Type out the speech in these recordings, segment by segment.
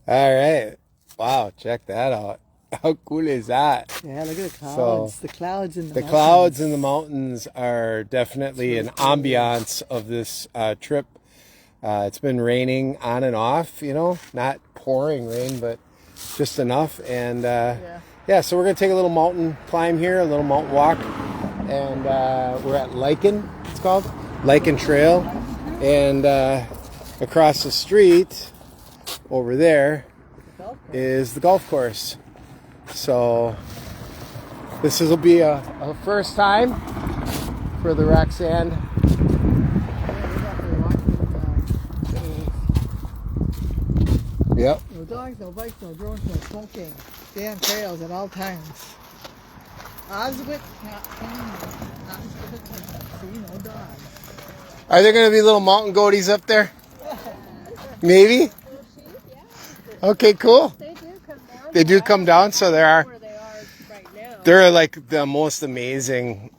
All right. Wow, check that out. How cool is that? Yeah, look at the clouds. So, The clouds in the the mountains. clouds in the mountains are definitely an ambiance of this trip. It's been raining on and off, not pouring rain, but just enough. And yeah, so we're going to take a little mountain climb here, a little mountain walk. And we're at Lichen, it's called, Lichen Trail. And across the street over there is the golf course. So this will be a first time for the Roxanne. Yep. No dogs, no bikes, no drones, no smoking. Stay on trails at all times. Oswit, see, no dogs. Are there going to be little mountain goaties up there? Maybe? Okay, cool. They do come down. They do come down, so there are. Where they are right now. They're like the most amazing.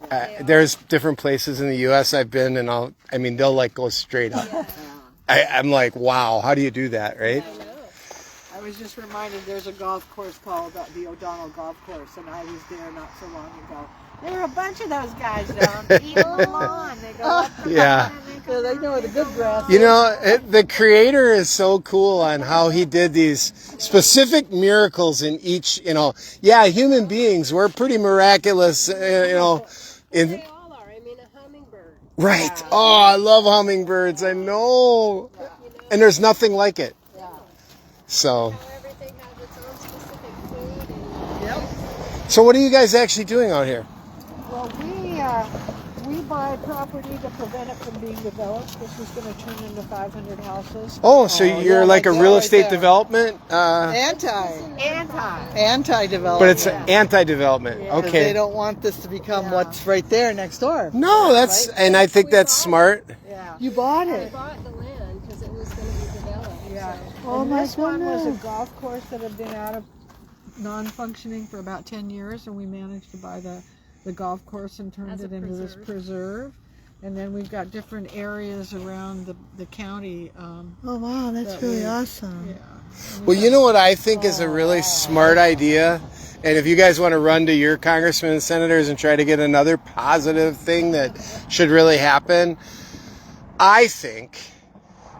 There's different places in the U.S. I've been, and they'll like go straight up. I'm like, wow, how do you do that, right? I know. I was just reminded there's a golf course called the O'Donnell Golf Course, and I was there not so long ago. There were a bunch of those guys down eating the lawn. They go up the Yeah. lawn and they know where the good grass. The creator is so cool on how he did these specific miracles in each, human beings, we're pretty miraculous, in, They all are. I mean, a hummingbird. right. Oh, I love hummingbirds. I know. And there's nothing like it. Yeah. So, How everything has its own specific food. And Yep. so what are you guys actually doing out here? Well, we buy property to prevent it from being developed. This is going to turn into 500 houses. Oh, so you're yeah, like a that real right estate there. development, Anti-development. but it's anti-development. Because Okay. they don't want this to become what's right there next door. No, and I think that's smart. Yeah. You bought I it. bought the land because it was going to be developed. Yeah. So. Oh, and this one was a golf course that had been out of non-functioning for about 10 years, and we managed to buy the golf course and turned As a it into this preserve. And then we've got different areas around the county. Oh wow, that's that really we- awesome. Yeah. Well, you know what I think is a really smart idea? And if you guys want to run to your congressmen and senators and try to get another positive thing that should really happen, I think,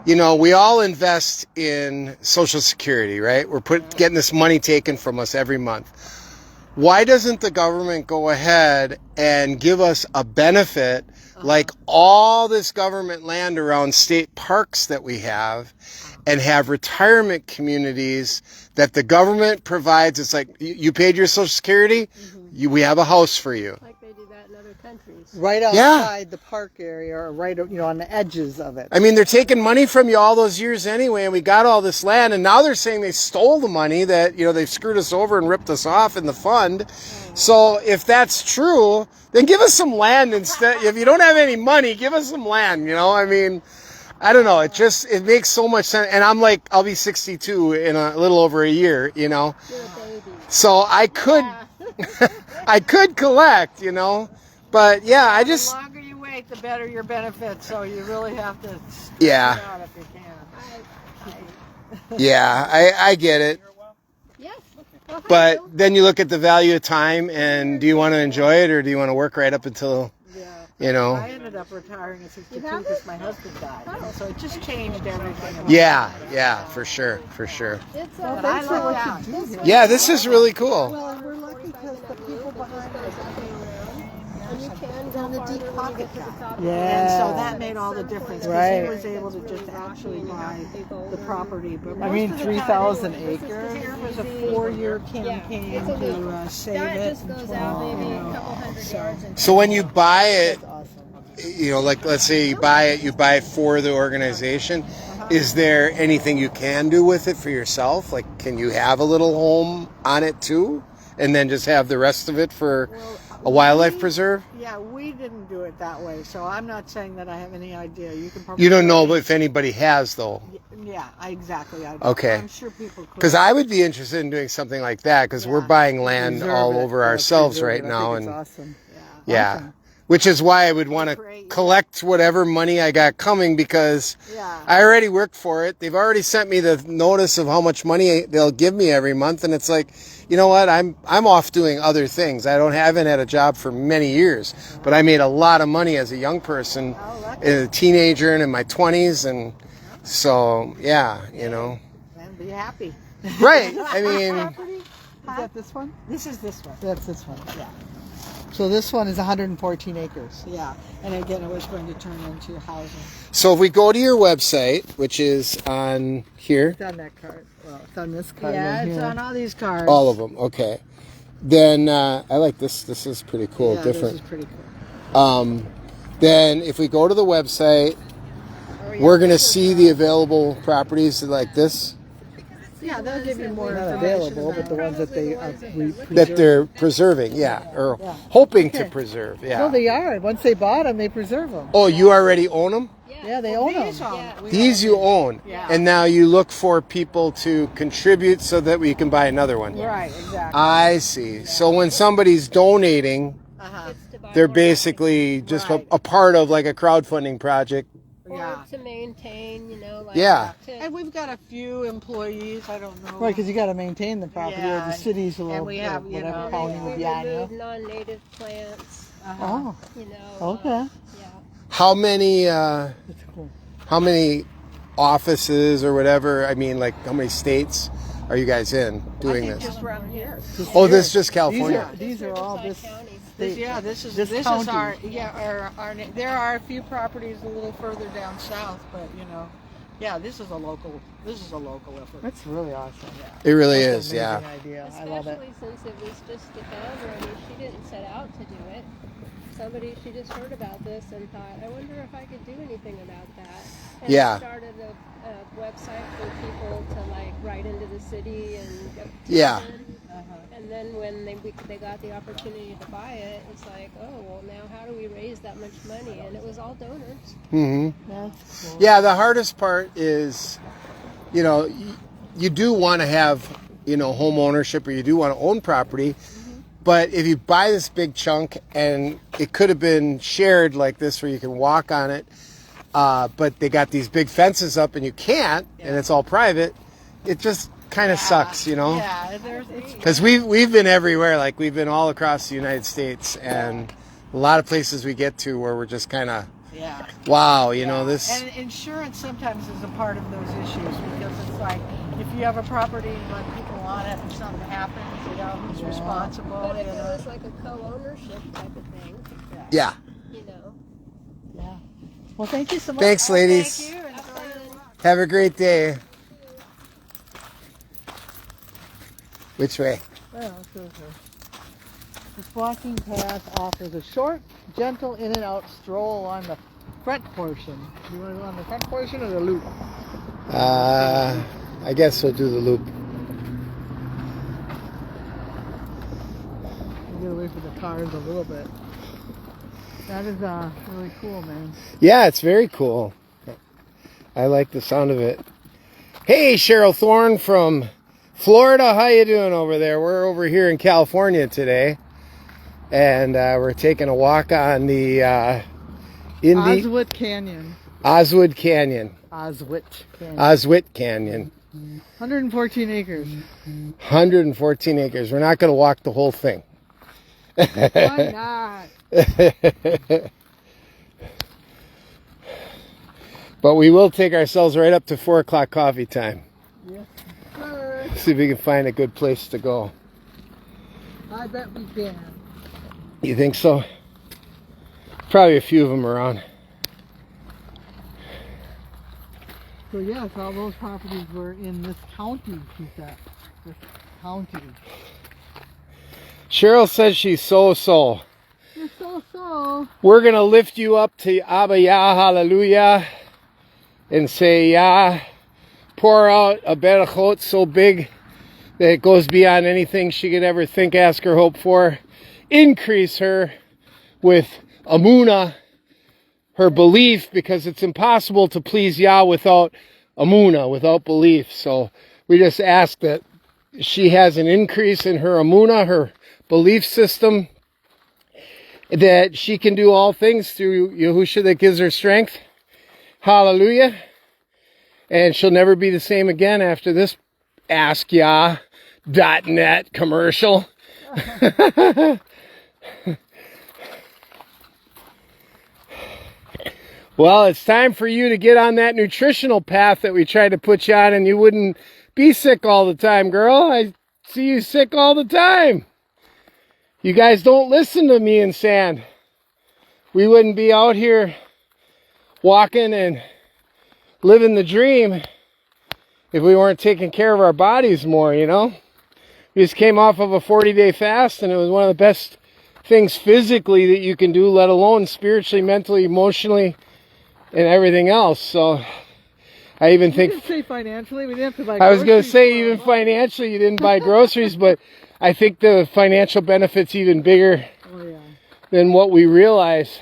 we all invest in Social Security, right? We're getting this money taken from us every month. Why doesn't the government go ahead and give us a benefit like all this government land around state parks that we have, and have retirement communities that the government provides? It's like you paid your Social Security, we have a house for you. Like they do that in other countries. Right outside the park area, or right, on the edges of it. I mean, they're taking money from you all those years anyway, and we got all this land, and now they're saying they stole the money, that, they've screwed us over and ripped us off in the fund. So if that's true, then give us some land instead. If you don't have any money, give us some land, I don't know. It makes so much sense. And I'm like, I'll be 62 in a little over a year, You're a baby. So I could, I could collect, but yeah, I The just, longer you wait, the better your benefits. So you really have to Yeah. it out if you can. yeah, I get it. Yes. Well, hi, But Bill. then you look at the value of time, and do you want to enjoy it, or do you want to work right up until, Yeah. I ended up retiring at 62 because my husband died. So it just changed everything. about yeah, for sure. It's But I love what you do here. Yeah, this is really cool. Well, and we're lucky because the people behind us. and you can go farther when you get to the top. And so that made all the difference. Because Right. he was able to just actually buy the property. But I mean, most of the 3,000 time, acres. Here was a 4-year campaign It's a to week. save That it. just goes out maybe a couple hundred yards. And So when you buy it, Awesome. like let's say you buy it for the organization, is there anything you can do with it for yourself? Like, can you have a little home on it too, and then just have the rest of it for a wildlife preserve? Yeah, we didn't do it that way. So I'm not saying that I have any idea. You can probably. You don't know if anybody has, though. Yeah, exactly. Okay. I'm sure people could. Because I would be interested in doing something like that, because we're buying land Preserve all it. over Yeah, ourselves preserve right it. I now, think and it's awesome. yeah. Awesome. which is why I would want to Great. collect whatever money I got coming, because Yeah. I already worked for it. They've already sent me the notice of how much money they'll give me every month, and it's like, you know what? I'm off doing other things. Haven't had a job for many years, but I made a lot of money as a young person, Oh, lucky. as a teenager, and in my 20s, and so yeah, you know, And be happy. right? I mean, Is that this one? This is this one. That's this one. Yeah. So this one is 114 acres. Yeah. And again, it was going to turn into housing. so if we go to your website, which is on here, It's on that card. Well, it's on this card. Yeah, right it's here. on all these cards. all of them, okay. Then I like this. This is pretty cool, Yeah, different. This is pretty cool. Then if we go to the website, we're going to see the available properties like this Yeah, they'll give you more Not information available, but the about ones that they that they're preserving, yeah, or Yeah. hoping to preserve, yeah. No, they are. Once they bought them, they preserve them. Oh, you already own them? Yeah, they own them. these. These you own, Yeah. and now you look for people to contribute so that we can buy another one. Right, exactly. I see. So when somebody's donating, Uh-huh. they're basically just Right. a part of like a crowdfunding project. Yeah. Or to maintain, you know, like Yeah. And we've got a few employees. I don't know. Right, because you got to maintain the property, or Yeah, the city's a little, and we have, you whatever know, county we would be on you. remove non-native plants, Uh-huh. Oh, you know. okay. Yeah. How many That's cool. how many offices or whatever, I mean, like how many states are you guys in doing I think this? just around here. Oh, this is just California. These are all Riverside this. County. This, state. yeah, this is county. our there are a few properties a little further down south, but you know, yeah, this is a local effort. That's really awesome. It really That's is, an yeah. amazing idea. I love it. Especially since it was just a founder. I mean, she didn't set out to do it. She just heard about this and thought, I wonder if I could do anything about that. And Yeah. started a website for people to like write into the city and get Yeah. petition. And then when they got the opportunity to buy it, it's like, oh, well, now how do we raise that much money? And it was all donors. hmm That's cool. Yeah, the hardest part is, you know, you do want to have, you know, home ownership, or you do want to own property. But if you buy this big chunk, and it could have been shared like this where you can walk on it, but they got these big fences up and you can't, and it's all private, it just kind of sucks, you know? Yeah, it's Because we've been everywhere, like we've been all across the United States, and a lot of places we get to where we're just kind of, yeah. wow, you know, this, And insurance sometimes is a part of those issues, because it's like if you have a property and let people on it and something happens, you know, who's responsible? But if You it know? was like a co-ownership type of thing, yeah. you know. Yeah. Well, thank you so much. Thanks, ladies. Thank you. Have fun. Have a great day. Which way? Well, this walking path offers a short, gentle in and out stroll along the front portion. You want to go on the front portion or the loop? I guess we'll do the loop. Get away from the cars a little bit. That is really cool, man. Yeah, it's very cool. I like the sound of it. Hey, Cheryl Thorne from Florida. How you doing over there? We're over here in California today, and we're taking a walk on the Oswit Canyon. Oswald Canyon. Oswit Canyon. Oswit Canyon. 114 acres. 114 acres. We're not going to walk the whole thing. Why not? But we will take ourselves right up to 4 o'clock coffee time. Yes, sir. See if we can find a good place to go. I bet we can. You think so? Probably a few of them around. So yes, all those properties were in this county, she said. This county. Cheryl says she's so. You're so. We're going to lift you up to Abba Yah, hallelujah, and say Yah. Pour out a berachot so big that it goes beyond anything she could ever think, ask, or hope for. Increase her with Amunah, her belief, because it's impossible to please Yah without Amunah, without belief. So we just ask that she has an increase in her Amunah, her belief system, that she can do all things through Yahushua that gives her strength. Hallelujah. And she'll never be the same again after this AskYah.net commercial. Well, it's time for you to get on that nutritional path that we tried to put you on, and you wouldn't be sick all the time, girl. I see you sick all the time. You guys don't listen to me and Sand. We wouldn't be out here walking and living the dream if we weren't taking care of our bodies more, you know? We just came off of a 40-day fast, and it was one of the best things physically that you can do, let alone spiritually, mentally, emotionally, and everything else. So I even think... You didn't say financially, we didn't have to buy I was going to groceries say for even a month. financially you didn't buy groceries, but I think the financial benefit's even bigger Oh, yeah. than what we realize.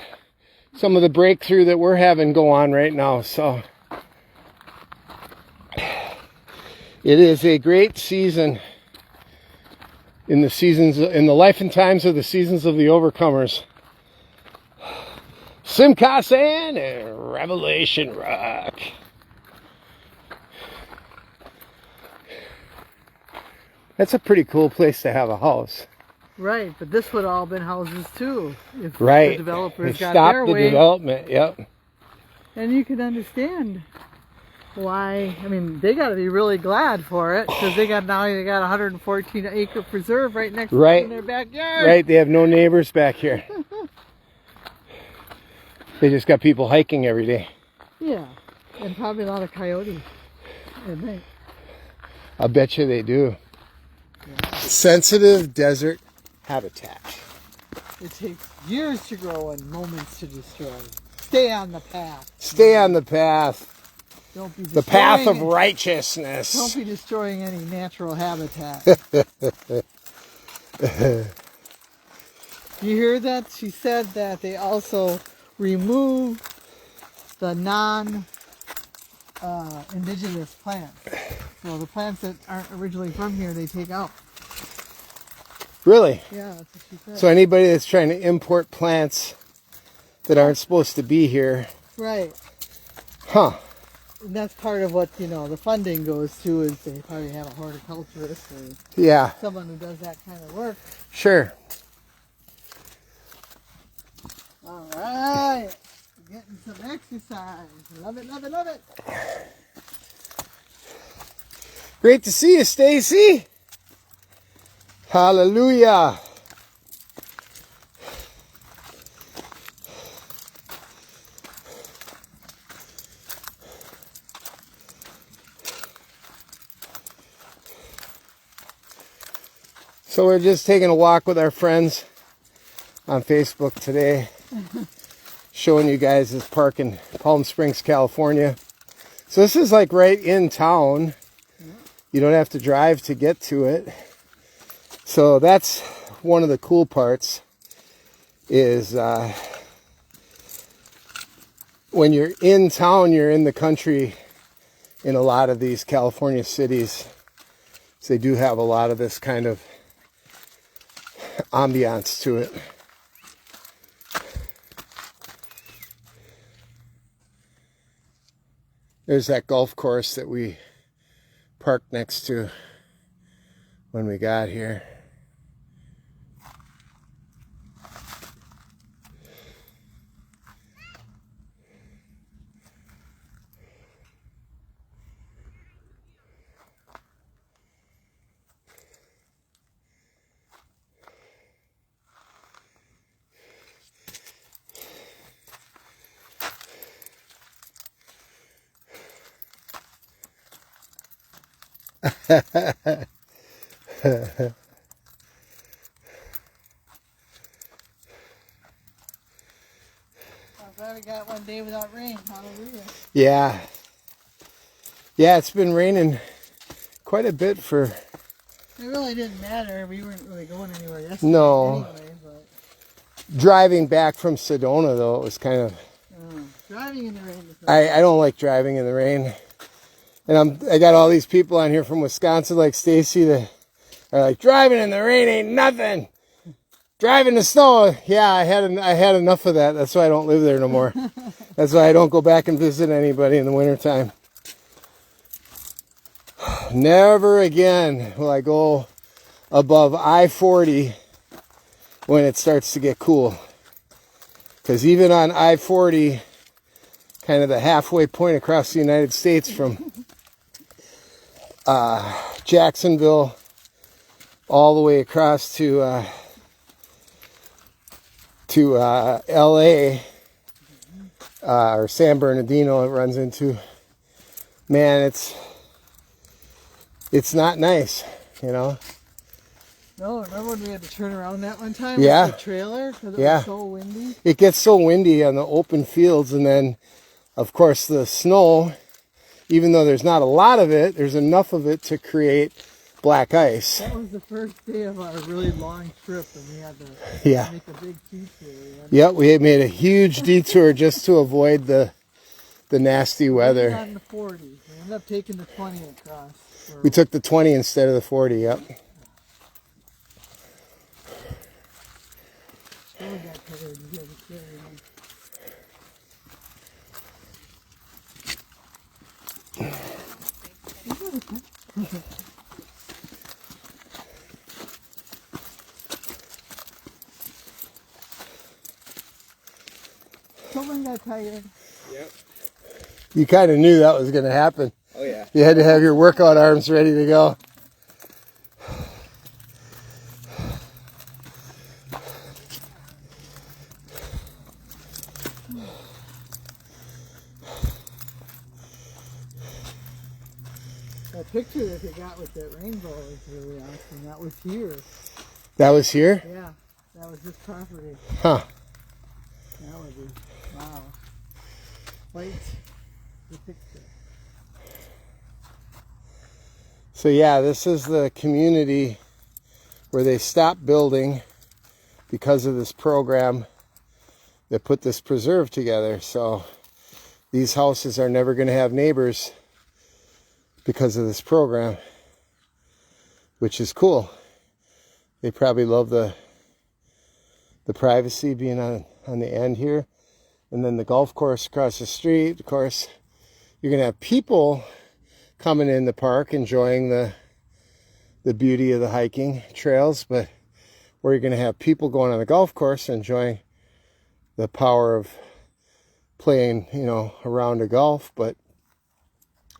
Some of the breakthrough that we're having go on right now. So it is a great season in the life and times of the seasons of the overcomers. Simcha Sand and Revelation Rock. That's a pretty cool place to have a house. Right, but this would all been houses too. If Right. the developers They got stopped their the way. development, yep. And you can understand why. I mean, they got to be really glad for it because they got 114 acre preserve right next Right. to their backyard. Right, they have no neighbors back here. They just got people hiking every day. Yeah, and probably a lot of coyotes at night. I bet you they do. Sensitive desert habitat. It takes years to grow and moments to destroy. Stay on the path. Stay on the path. Don't be The path of destroying- righteousness. Don't be destroying any natural habitat. You hear that? She said that they also remove the non-indigenous plants. So the plants that aren't originally from here, they take out. Really? Yeah, that's what she said. So anybody that's trying to import plants that aren't supposed to be here, Right. huh? And that's part of what, the funding goes to is they probably have a horticulturist or Yeah, someone who does that kind of work. sure. All right. Getting some exercise. Love it, love it, love it. Great to see you, Stacy. Hallelujah. So we're just taking a walk with our friends on Facebook today, showing you guys this park in Palm Springs, California. So this is like right in town. You don't have to drive to get to it. So that's one of the cool parts is when you're in town, you're in the country in a lot of these California cities. So they do have a lot of this kind of ambiance to it. There's that golf course that we parked next to when we got here. I'm glad we got one day without rain. Hallelujah. Yeah. Yeah, it's been raining quite a bit for... It really didn't matter. We weren't really going anywhere yesterday. No. Anyway, but Driving back from Sedona, though, it was kind of... driving in the rain is not I don't like driving in the rain. And I got all these people on here from Wisconsin like Stacy that are like, driving in the rain ain't nothing. Driving the snow, yeah, I had enough of that. That's why I don't live there no more. That's why I don't go back and visit anybody in the wintertime. Never again will I go above I-40 when it starts to get cool. Because even on I-40, kind of the halfway point across the United States from Jacksonville all the way across to LA or San Bernardino, it runs into, man, it's not nice, you know. No, remember when we had to turn around that one time? Yeah. With the trailer because it Yeah. was so windy. It gets so windy on the open fields, and then of course the snow, even though there's not a lot of it, there's enough of it to create black ice. That was the first day of our really long trip, and we had to Yeah. make a big detour. Yep, we had made a huge detour just to avoid the nasty weather. On the 40. We ended up taking the 20 across. We took the 20 instead of the 40, yep. Still got tired. You had to carry on. Someone got tired. Yep. You kind of knew that was going to happen. Oh yeah. You had to have your workout arms ready to go. That picture that they got with that rainbow is really awesome. That was here. That was here? Yeah, that was this property. Huh. That would be, wow. Wait, the picture. So yeah, this is the community where they stopped building because of this program that put this preserve together. So these houses are never going to have neighbors because of this program, which is cool. They probably love the privacy being on the end here. And then the golf course across the street. Of course, you're going to have people coming in the park enjoying the beauty of the hiking trails, but where you're going to have people going on the golf course enjoying the power of playing, you know, a round of golf. But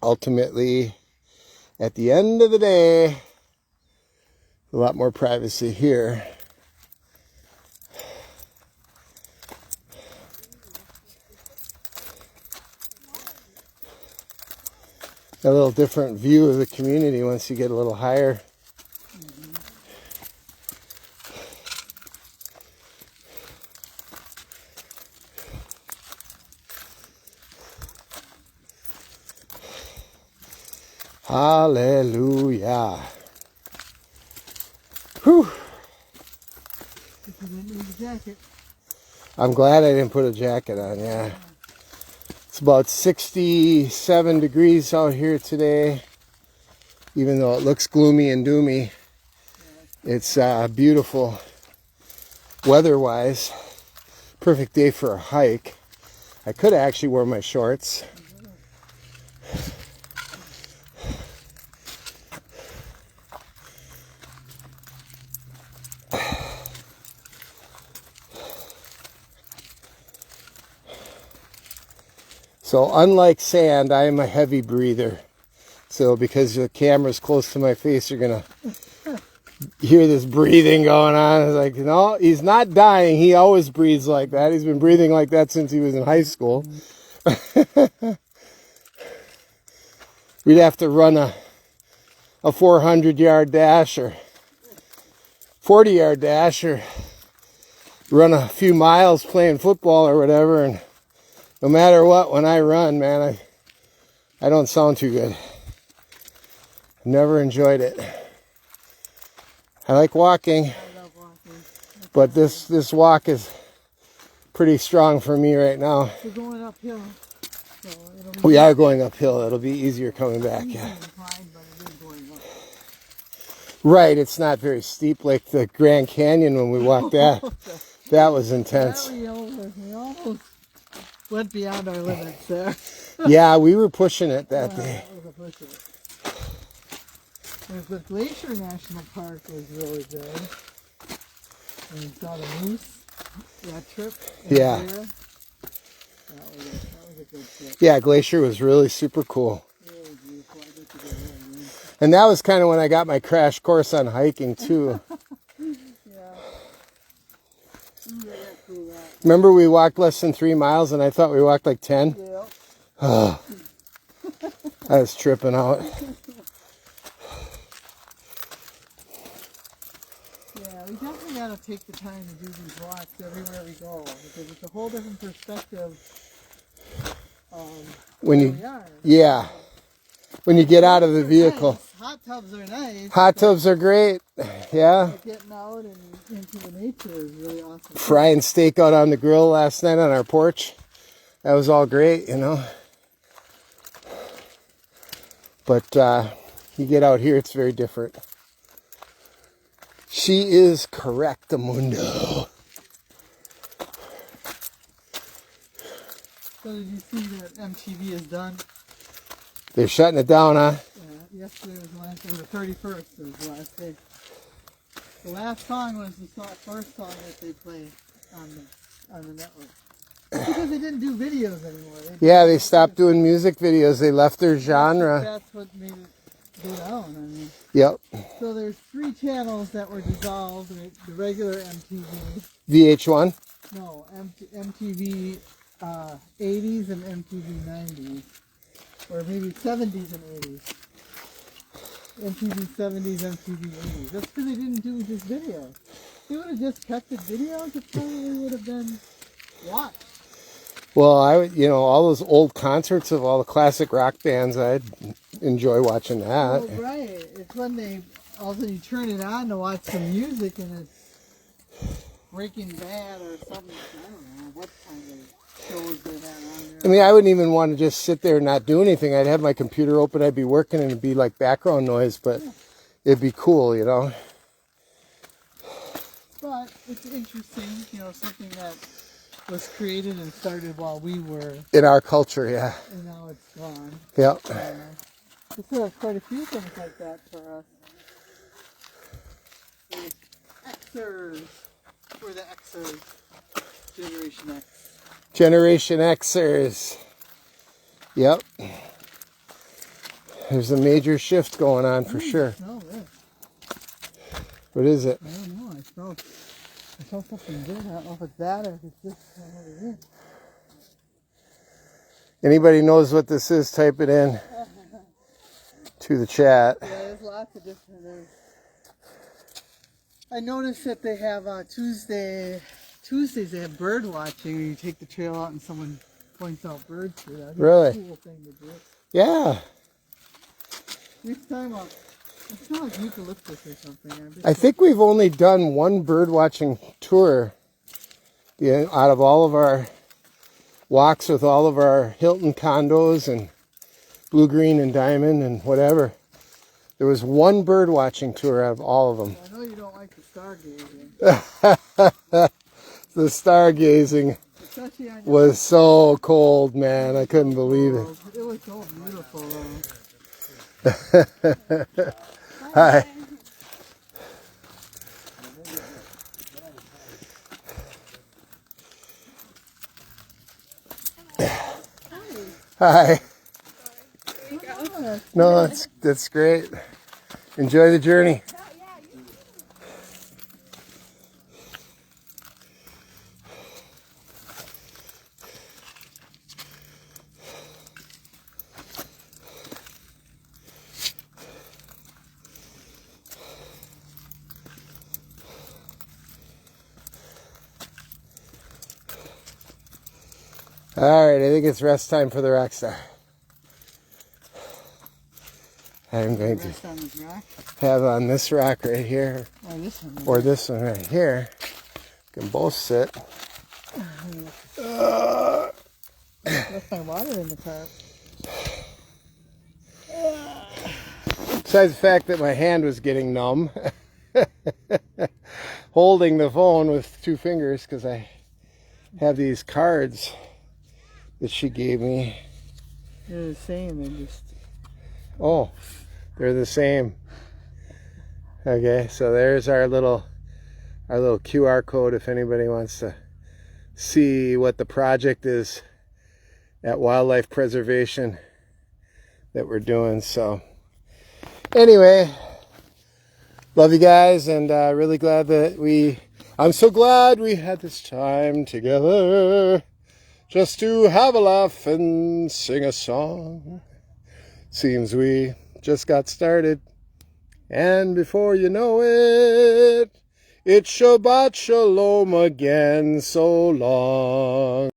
ultimately, at the end of the day, a lot more privacy here. A little different view of the community once you get a little higher. Hallelujah. Whew. You didn't need a jacket. I'm glad I didn't put a jacket on, yeah. It's about 67 degrees out here today. Even though it looks gloomy and doomy, it's beautiful weather-wise. Perfect day for a hike. I could have actually worn my shorts. So unlike sand, I am a heavy breather. So because the camera's close to my face, you're going to hear this breathing going on. It's like, no, he's not dying. He always breathes like that. He's been breathing like that since he was in high school. We'd have to run a 400-yard dash or 40-yard dash or run a few miles playing football or whatever, and no matter what, when I run, man, I don't sound too good. I've never enjoyed it. I like walking, I love walking. but this walk is pretty strong for me right now. We're going uphill, so it'll be We are going uphill. It'll be easier coming back, easy yeah. to climb, but it is going up. Right, it's not very steep like the Grand Canyon when we walked that. That was intense. We almost went beyond our limits there. Yeah, we were pushing it that day. That was a push it. The Glacier National Park was really good. And we saw the moose that trip. Yeah. That was a good trip. Yeah, Glacier was really super cool. Really beautiful. I get to go there again. And that was kind of when I got my crash course on hiking too. Yeah. Cool, Remember we walked less than 3 miles and I thought we walked like 10? yeah. Oh, I was tripping out. Yeah, we definitely got to take the time to do these walks everywhere we go because it's a whole different perspective. When where you, we are. yeah, when you get out of the vehicle. Nice. Hot tubs are nice. Hot tubs are great. Yeah. But getting out and into the nature is really awesome. Frying steak out on the grill last night on our porch. That was all great, you know. But you get out here, it's very different. She is correct, Amundo. So did you see that MTV is done? They're shutting it down, huh? Yesterday was the last, or the 31st was the last day. The last song was the first song that they played on the network. It's because they didn't do videos anymore. Yeah, they stopped doing music videos. They left their genre. That's what made it go down. I mean, Yep. so there's 3 channels that were dissolved. The regular MTV, VH1? no, MTV 80s and MTV 90s, or maybe 70s and 80s. MTV 70s, MTV 80s. That's because they didn't do just videos. If they would have just kept it videos, it probably would have been watched. Well, I would, you know, all those old concerts of all the classic rock bands, I'd enjoy watching that. Well, right. It's when they, all of a sudden you turn it on to watch some music and it's Breaking Bad or something. I don't know what kind of shows they had on there. I mean, I wouldn't even want to just sit there and not do anything. I'd have my computer open, I'd be working, and it'd be like background noise, but it'd be cool, you know. But it's interesting, you know, something that was created and started while we were, In our culture, yeah. and now it's gone. Yep. We still have quite a few things like that for us. There's Xers. We're the Xers. Generation X. Generation Xers. Yep. There's a major shift going on for sure. Smell this. What is it? I don't know. I smell something good. I don't know if it's that or if it's this one over here. Anybody knows what this is, type it in to the chat. Yeah, there's lots of different. I noticed that they have Tuesdays they have bird watching, where you take the trail out and someone points out birds for that. Really? It's a cool thing to do. Yeah. Next time it smells like eucalyptus or something. I think we've only done one bird watching tour out of all of our walks with all of our Hilton condos and Blue, Green, and Diamond and whatever. There was one bird watching tour out of all of them. I know you don't like the stargazing. The stargazing Especially on your was so cold, man. I couldn't believe it. It was so beautiful. Hi. Hi. No, that's great. Enjoy the journey. All right, I think it's rest time for the rock star. I'm going to Rest on this rock. have on this rock right here, Or this one. or this one right here. Can both sit. Left my water in the car. Besides the fact that my hand was getting numb. Holding the phone with 2 fingers because I have these cards that she gave me. They're the same. They just. Oh, they're the same. Okay, so there's our little QR code if anybody wants to see what the project is at Wildlife Preservation that we're doing. So anyway, love you guys, and really glad that I'm so glad we had this time together just to have a laugh and sing a song. Seems we just got started, and before you know it, it's Shabbat Shalom again. So long.